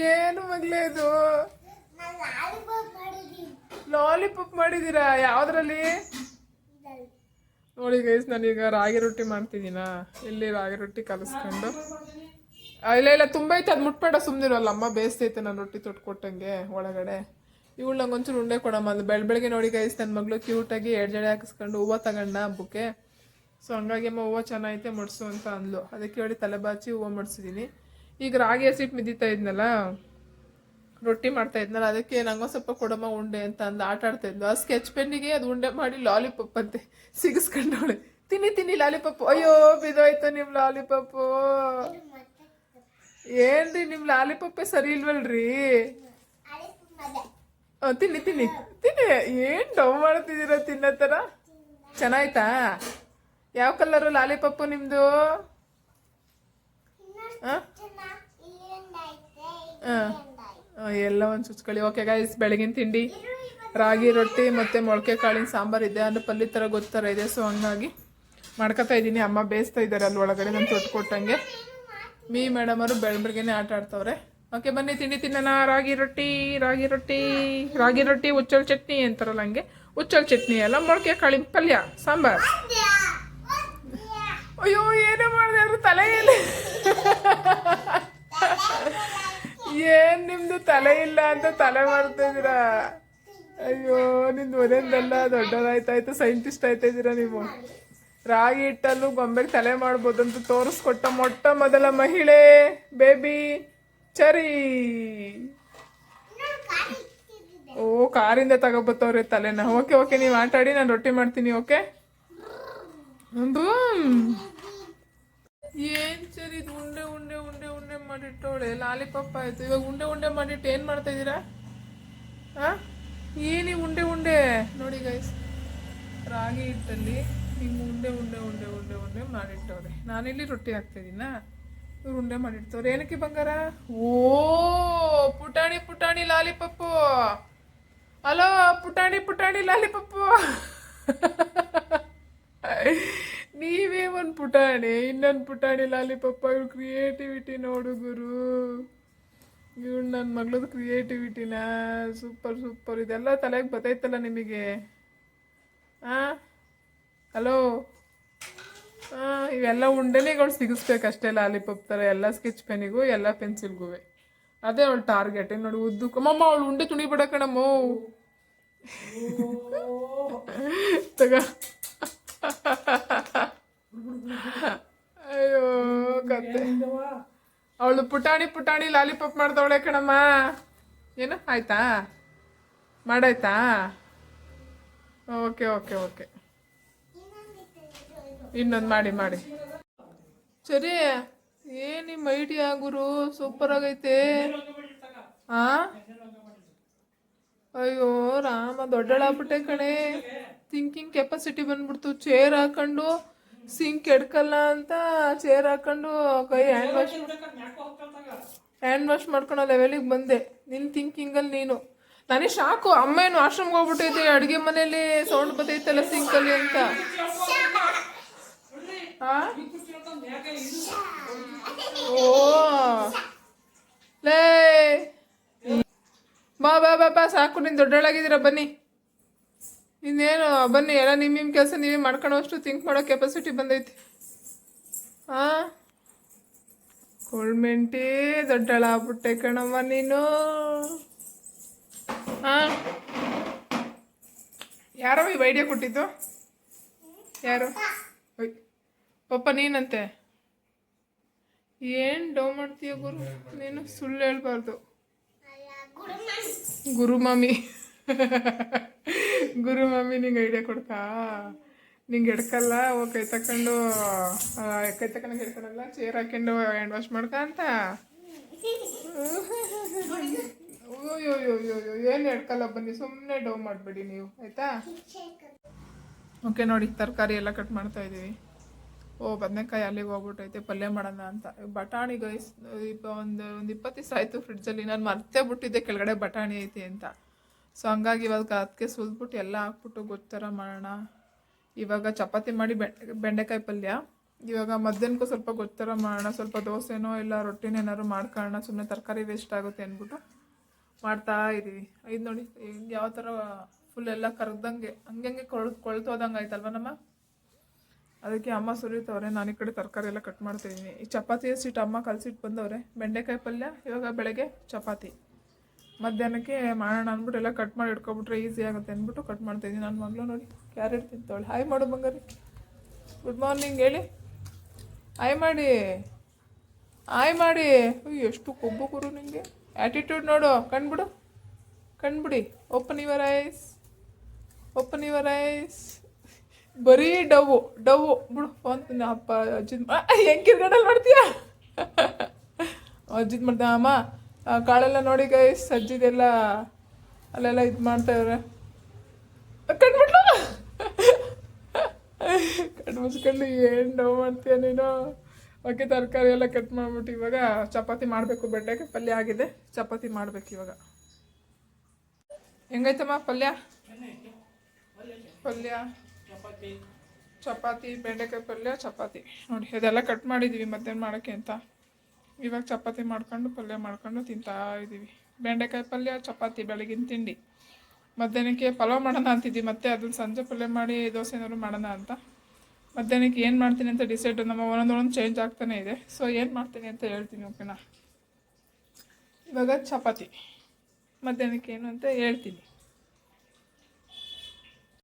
ಏನು ಮಗ್ಲೇ ಇದು? ಲಾಲಿಪಾಪ್ ಮಾಡಿದ್ದೀರಾ? ಯಾವ್ದ್ರಲ್ಲಿ? ನೋಡಿ ಗೈಸ್, ನಾನೀಗ ರಾಗಿ ರೊಟ್ಟಿ ಮಾಡ್ತಿದ್ದೀನ. ಇಲ್ಲಿ ರಾಗಿ ರೊಟ್ಟಿ ಕಲಿಸ್ಕೊಂಡು ಇಲ್ಲ ತುಂಬ ಐತೆ, ಅದು ಮುಟ್ಬೇಡ, ಸುಮ್ಮನಿರೋಲ್ಲ. ಅಮ್ಮ ಬೇಯಿಸ್ತೈತೆ ನಾನು ರೊಟ್ಟಿ ತೊಟ್ಕೊಟ್ಟಂಗೆ ಒಳಗಡೆ. ಇವಳು ನಂಗೆ ಒಂಚೂರು ಉಂಡೆ ಕೊಡಮ್ಮ. ಅದು ಬೆಳಗ್ಗೆ ನೋಡಿ ಗೈಸ್, ನನ್ನ ಮಗಳು ಕ್ಯೂಟಾಗಿ 2 ಜಡೆ ಹಾಕಿಸ್ಕೊಂಡು ಹೂವು ತಗೊಂಡ ಹಬ್ಬಕ್ಕೆ. ಸೊ ಹಂಗಾಗಿ ಅಮ್ಮ ಹೂವು ಚೆನ್ನಾಗೈತೆ ಮುಡ್ಸು ಅಂತ ಅಂದ್ಲು. ಅದಕ್ಕೆ ಹೇಳಿ ತಲೆ ಬಾಚಿ ಹೂವು ಮಾಡಿಸಿದ್ದೀನಿ. ಈಗ ರಾಗಿ ಹಸಿಟ್ಟು ಮಿದ್ದಿತಾ ಇದ್ನಲ್ಲ, ರೊಟ್ಟಿ ಮಾಡ್ತಾ ಇದ್ನಲ್ಲ, ಅದಕ್ಕೆ ನಂಗೆ ಸ್ವಲ್ಪ ಕೊಡಮ್ಮ ಉಂಡೆ ಅಂತ ಅಂದು ಆಟ ಆಡ್ತಾ ಇದ್ಲು. ಆ ಸ್ಕೆಚ್ ಪೆನ್ನಿಗೆ ಅದು ಉಂಡೆ ಮಾಡಿ ಲಾಲಿಪಾಪ್ ಅಂತೆ ಸಿಗಿಸ್ಕೊಂಡವಳೆ. ತಿನ್ನಿ ಲಾಲಿಪಾಪು. ಅಯ್ಯೋ ಬಿದೋಯ್ತು ನಿಮ್ಮ ಲಾಲಿಪಾಪು. ಏನ್ರಿ ನಿಮ್ಮ ಲಾಲಿಪಾಪೇ ಸರಿ ಇಲ್ವಲ್ರಿ? ತಿನ್ನಿ ಏನು ಡವ್ ಮಾಡ್ತಿದ್ದೀರ ತಿನ್ನೋ ಥರ? ಚೆನ್ನಾಯ್ತಾ? ಯಾವ ಕಲರು ಲಾಲಿಪಾಪು ನಿಮ್ಮದು? ಎಲ್ಲ ಒಂದು ಚುಚ್ಕೊಳ್ಳಿ. ಓಕೆ ಗೈಸ್, ಬೆಳಗಿನ ತಿಂಡಿ ರಾಗಿ ರೊಟ್ಟಿ ಮತ್ತು ಮೊಳಕೆ ಕಾಳಿನ ಸಾಂಬಾರು ಇದೆ. ಅಂದರೆ ಪಲ್ಯ ಥರ ಗೊತ್ತರ ಇದೆ. ಸೊ ಹಂಗಾಗಿ ಮಾಡ್ಕೊತಾ ಇದ್ದೀನಿ. ಅಮ್ಮ ಬೇಯಿಸ್ತಾ ಇದ್ದಾರೆ ಅಲ್ಲಿ ಒಳಗಡೆ, ನಾನು ತೊಟ್ಕೊಟ್ಟಂಗೆ. ಮೇಡಮ್ ಅವರು ಬೆಳಗ್ಗೆನೆ ಆಟ ಆಡ್ತವ್ರೆ. ಓಕೆ ಬನ್ನಿ ತಿಂಡಿ ತಿನ್ನೋಣ. ರಾಗಿ ರೊಟ್ಟಿ ಉಚ್ಚಲ್ ಚಟ್ನಿ ಅಂತಾರಲ್ಲ ಹಂಗೆ. ಉಚ್ಚಲ್ ಚಟ್ನಿ ಅಲ್ಲ, ಮೊಳಕೆ ಕಾಳಿನ ಪಲ್ಯ ಸಾಂಬಾರು. ಅಯ್ಯೋ ಏನೇ ಮಾಡಿದೆ ಅದ್ರ ತಲೆಯಲ್ಲಿ ಏನ್ ನಿಮ್ದು ತಲೆ ಇಲ್ಲ ಅಂತ ತಲೆ ಮಾಡ್ತಾ ಇದ್ದೀರಾ? ಅಯ್ಯೋ ನಿಮ್ದು ಒಂದೊಂದಲ್ಲ, ದೊಡ್ಡದಾಯ್ತಾಯ್ತು, ಸೈಂಟಿಸ್ಟ್ ಆಯ್ತಾ ಇದ್ದೀರಾ ನೀವು. ರಾಗಿ ಹಿಟ್ಟಲ್ಲೂ ಗೊಂಬೆಗೆ ತಲೆ ಮಾಡ್ಬೋದಂತ ತೋರಿಸ್ಕೊಟ್ಟ ಮೊಟ್ಟ ಮೊದಲ ಮಹಿಳೆ ಬೇಬಿ ಚರಿ. ಓ ಕಾರಿಂದ ತಗೋಬತ್ತವ್ರೆ ತಲೆನ. ಓಕೆ ನೀವು ಆಟ ಆಡಿ, ನಾನು ರೊಟ್ಟಿ ಮಾಡ್ತೀನಿ. ಓಕೆ ಏನ್ ಸರಿ, ಇದು ಉಂಡೆ ಉಂಡೆ ಉಂಡೆ ಉಂಡೆ ಮಾಡಿಟ್ಟವಳೆ. ಲಾಲಿಪಾಪ್ ಆಯ್ತು. ಇವಾಗ ಉಂಡೆ ಮಾಡಿಟ್ಟು ಏನು ಮಾಡ್ತಾ ಇದ್ದೀರಾ? ಏನಿ ಉಂಡೆ ನೋಡಿ ಗೈಸ್, ರಾಗಿ ಹಿಟ್ಟಲ್ಲಿ ಹಿಂಗೆ ಉಂಡೆ ಮಾಡಿಟ್ಟವ್ರೆ. ನಾನಿಲ್ಲಿ ರೊಟ್ಟಿ ಹಾಕ್ತಾಯಿದ್ದೀನ, ಇವ್ರು ಉಂಡೆ ಮಾಡಿಡ್ತವ್ರೆ. ಏನಕ್ಕೆ ಬಂಗಾರ? ಓ ಪುಟಾಣಿ ಲಾಲಿಪಪ್ಪು. ಹಲೋ ಪುಟಾಣಿ ಲಾಲಿಪಪ್ಪು. ನೀವೇ ಒಂದು ಪುಟಾಣಿ, ಇನ್ನೊಂದು ಪುಟಾಣಿ ಲಾಲಿಪಪ್ಪ. ಇವ್ರು ಕ್ರಿಯೇಟಿವಿಟಿ ನೋಡು ಗುರು. ಇವ್ಳು ನನ್ನ ಮಗಳದ್ದು ಕ್ರಿಯೇಟಿವಿಟಿನ ಸೂಪರ್. ಇದೆಲ್ಲ ತಲೆಗೆ ಬತ್ತೈತಲ್ಲ ನಿಮಗೆ? ಹಲೋ ಇವೆಲ್ಲ ಉಂಡೆನೆಗಳು ಸಿಗಿಸ್ಬೇಕಷ್ಟೇ ಲಾಲಿಪಾಪ್ ಥರ. ಎಲ್ಲ ಸ್ಕೆಚ್ ಪೆನ್ನಿಗೂ ಎಲ್ಲ ಪೆನ್ಸಿಲ್ಗೂ ಅದೇ ಅವಳು ಟಾರ್ಗೆಟ್. ನೋಡಿ ಉದ್ದಕ್ಕೂ ಮಮ್ಮ ಅವಳು ಉಂಡೆ ತುಣಿ ಬಿಡ ಕಣಮ್ಮ. ತಗ ಅಯ್ಯೋ ಕತೆ. ಅವಳು ಪುಟಾಣಿ ಲಾಲಿಪಾಪ್ ಮಾಡ್ದವಳೆ ಕಣಮ್ಮ. ಏನು ಆಯ್ತಾ? ಮಾಡಾಯ್ತಾ? ಓಕೆ ಇನ್ನೊಂದು ಮಾಡಿ. ಸರಿ, ಏನು ನಿಮ್ಮ ಐಡಿಯಾ ಗುರು, ಸೂಪರ್ ಆಗೈತೆ. ಅಯ್ಯೋ ರಾಮ, ದೊಡ್ಡಳಾಗ್ಬಿಟ್ಟೆ ಕಣೆ. ಥಿಂಕಿಂಗ್ ಕೆಪಾಸಿಟಿ ಬಂದ್ಬಿಡ್ತು. ಚೇರ್ ಹಾಕೊಂಡು ಸಿಂಕ್ ಎಡ್ಕಲ್ಲ ಅಂತ ಚೇರ್ ಹಾಕೊಂಡು ಕೈ ಹ್ಯಾಂಡ್ ವಾಶ್ ಮಾಡ್ಕೊಳೋ ಲೆವೆಲಿಗೆ ಬಂದೆ ನಿನ್ನ ಥಿಂಕಿಂಗಲ್ಲಿ ನೀನು. ನನಗೆ ಶಾಕು. ಅಮ್ಮ ಏನು ಆಶ್ರಮ್ಗೆ ಹೋಗ್ಬಿಟ್ಟೈತೆ, ಅಡುಗೆ ಮನೇಲಿ ಸೌಂಡ್ ಬರ್ತೈತಲ್ಲ ಸಿಂಕಲ್ಲಿ ಅಂತ. ಓ ಲೇ ಬಾ ಸಾಕು, ನೀನು ದೊಡ್ಡಳಾಗಿದ್ದೀರ. ಬನ್ನಿ ಇನ್ನೇನು, ಬನ್ನಿ ಎಲ್ಲ ನಿಮ್ಮ ಕೆಲಸ ನೀವೇ ಮಾಡ್ಕೊಳೋಷ್ಟು ಥಿಂಕ್ ಮಾಡೋ ಕೆಪಾಸಿಟಿ ಬಂದೈತಿ. ಕೊಳ್ಮೆಂಟಿ ದೊಡ್ಡಳಾಗ್ಬಿಟ್ಟೆ ಕಣಮ್ಮ ನೀನು. ಯಾರೋ ಈ ಐಡಿಯಾ ಕೊಟ್ಟಿದ್ದು? ಯಾರು? ಪಪ್ಪ ನೀನಂತೆ. ಏನು ಡೌ ಮಾಡ್ತೀಯ ಗುರು ನೀನು? ಸುಳ್ಳು ಹೇಳ್ಬಾರ್ದು. ಗುರು ಮಮ್ಮಿ ನಿಂಗೆ ಐಡಿಯಾ ಕೊಡ್ತಾ? ನಿಂಗೆ ಎಡ್ಕಲ್ಲ ಕೈ ತಕೊಂಡು ಹಿಡ್ಕೊಳಲ್ಲ, ಚೇರ್ ಹಾಕೊಂಡು ಹ್ಯಾಂಡ್ ವಾಶ್ ಮಾಡ್ಕ ಅಂತ. ಅಯ್ಯೋ ಏನು ಎಡ್ಕಲ್ಲ. ಬನ್ನಿ ಸುಮ್ಮನೆ ಡೌ ಮಾಡಬೇಡಿ ನೀವು, ಆಯಿತಾ? ಓಕೆ ನೋಡಿ, ತರಕಾರಿ ಎಲ್ಲ ಕಟ್ ಮಾಡ್ತಾ ಇದ್ದೀವಿ. ಬದನೆಕಾಯಿ ಅಲ್ಲಿಗೆ ಹೋಗ್ಬಿಟ್ಟೈತೆ, ಪಲ್ಯ ಮಾಡೋಣ ಅಂತ. ಬಟಾಣಿ ಗೈಸ್ ಒಂದು 20 ದಿವಸ ಆಯಿತು ಫ್ರಿಡ್ಜಲ್ಲಿ. ನಾನು ಮರ್ತೇ ಬಿಟ್ಟಿದ್ದೆ ಕೆಳಗಡೆ ಬಟಾಣಿ ಐತೆ ಅಂತ. ಸೊ ಹಂಗಾಗಿ ಇವಾಗ ಅದಕ್ಕೆ ಸುಲ್ಬಿಟ್ಟು ಎಲ್ಲ ಹಾಕ್ಬಿಟ್ಟು ಗೊತ್ತರ ಮಾಡೋಣ. ಇವಾಗ ಚಪಾತಿ ಮಾಡಿ ಬೆಂಡೆಕಾಯಿ ಪಲ್ಯ, ಇವಾಗ ಮಧ್ಯಾಹ್ನಕ್ಕೂ ಸ್ವಲ್ಪ ಗೊತ್ತರ ಮಾಡೋಣ, ಸ್ವಲ್ಪ ದೋಸೆನೋ ಇಲ್ಲ ರೊಟ್ಟಿನ ಏನಾದ್ರು ಮಾಡ್ಕೊಳ್ಳೋಣ, ಸುಮ್ಮನೆ ತರಕಾರಿ ವೇಸ್ಟ್ ಆಗುತ್ತೆ ಅಂದ್ಬಿಟ್ಟು ಮಾಡ್ತಾ ಇದ್ದೀವಿ. ಇದು ನೋಡಿ ಹಿಂಗೆ ಯಾವ ಥರ ಫುಲ್ ಎಲ್ಲ ಕರ್ದಂಗೆ ಹಂಗೆ ಕೊಳ್ತೋದಂಗೆ ಆಯ್ತಲ್ವ ನಮ್ಮ. ಅದಕ್ಕೆ ಅಮ್ಮ ಸುರಿತವ್ರೆ, ನಾನು ಈ ಕಡೆ ತರಕಾರಿ ಎಲ್ಲ ಕಟ್ ಮಾಡ್ತಾಯಿದ್ದೀನಿ. ಈ ಚಪಾತಿ ಹಸಿಟ್ಟು ಅಮ್ಮ ಕಲಸಿಟ್ಟು ಬಂದವ್ರೆ, ಬೆಂಡೆಕಾಯಿ ಪಲ್ಯ, ಇವಾಗ ಬೆಳಗ್ಗೆ ಚಪಾತಿ, ಮಧ್ಯಾಹ್ನಕ್ಕೆ ಮಾಡೋಣ ಅಂದ್ಬಿಟ್ಟು ಎಲ್ಲ ಕಟ್ ಮಾಡಿ ಇಟ್ಕೊಬಿಟ್ರೆ ಈಸಿ ಆಗುತ್ತೆ ಅಂದ್ಬಿಟ್ಟು ಕಟ್ ಮಾಡ್ತಾಯಿದ್ದೀನಿ. ನನ್ನ ಮಗಳು ನೋಡಿ ಕ್ಯಾರೆಟ್ ತಿಂತವಳೆ. ಹಾಯ್ ಮಾಡು ಬಂಗಾರಿ, ಗುಡ್ ಮಾರ್ನಿಂಗ್ ಹೇಳಿ, ಹಾಯ್ ಮಾಡಿ, ಹಾಯ್ ಮಾಡಿ. ಎಷ್ಟು ಕೊಬ್ಬು ಕುರು ನಿಮಗೆ, ಆ್ಯಟಿಟ್ಯೂಡ್ ನೋಡು, ಕಣ್ಬಿಡಿ. Open your eyes, open your eyes. ಬರೀ ಡವ್ವು ಬಿಡು ಫೋನ್. ಅಪ್ಪ ಅಜ್ಜಿದ್ ಹೆಂಗೆ ಕಿರ್ಗಡಲ್ಲಿ ಮಾಡ್ತೀಯಾ, ಅಜ್ಜಿದ್ ಮಾಡ್ತಾ ಅಮ್ಮ. ಕಾಳೆಲ್ಲ ನೋಡಿ ಗೈಸ್, ಅಜ್ಜಿದೆಲ್ಲ ಅಲ್ಲೆಲ್ಲ ಇದು ಮಾಡ್ತಾಯಿವ್ರೆ. ಕಣ್ಬಿಟ್ಲು, ಕಣ್ಣು ಮುಚ್ಕೊಂಡು ಏನು ಡವ್ ಮಾಡ್ತೀಯ ನೀನು. ಓಕೆ, ತರಕಾರಿ ಎಲ್ಲ ಕಟ್ ಮಾಡಿಬಿಟ್ಟು ಇವಾಗ ಚಪಾತಿ ಮಾಡಬೇಕು. ಬೆಂಡೆಕಾಯಿ ಪಲ್ಯ ಆಗಿದೆ, ಚಪಾತಿ ಮಾಡಬೇಕು ಇವಾಗ. ಹೆಂಗೈತಮ್ಮ ಪಲ್ಯ? ಚಪಾತಿ, ಬೆಂಡೆಕಾಯಿ ಪಲ್ಯ, ಚಪಾತಿ ನೋಡಿ. ಇದೆಲ್ಲ ಕಟ್ ಮಾಡಿದ್ದೀವಿ ಮಧ್ಯಾಹ್ನ ಮಾಡೋಕ್ಕೆ ಅಂತ. ಇವಾಗ ಚಪಾತಿ ಮಾಡ್ಕೊಂಡು ಪಲ್ಯ ಮಾಡ್ಕೊಂಡು ತಿಂತಾ ಇದ್ದೀವಿ. ಬೆಂಡೆಕಾಯಿ ಪಲ್ಯ, ಚಪಾತಿ ಬೆಳಗಿನ ತಿಂಡಿ. ಮಧ್ಯಾಹ್ನಕ್ಕೆ ಪಲಾವ್ ಮಾಡೋಣ ಅಂತಿದ್ವಿ, ಮತ್ತೆ ಅದನ್ನು ಸಂಜೆ ಪಲ್ಯ ಮಾಡಿ ದೋಸೆ ಏನಾದ್ರು ಮಾಡೋಣ ಅಂತ. ಮಧ್ಯಾಹ್ನಕ್ಕೆ ಏನು ಮಾಡ್ತೀನಿ ಅಂತ ಡಿಸೈಡ್ ನಮ್ಮ ಒಂದೊಂದು ಚೇಂಜ್ ಆಗ್ತಾನೆ ಇದೆ. ಸೊ ಏನು ಮಾಡ್ತೀನಿ ಅಂತ ಹೇಳ್ತೀನಿ, ಓಕೆನಾ. ಇವಾಗ ಚಪಾತಿ, ಮಧ್ಯಾಹ್ನಕ್ಕೆ ಏನು ಅಂತ ಹೇಳ್ತೀನಿ.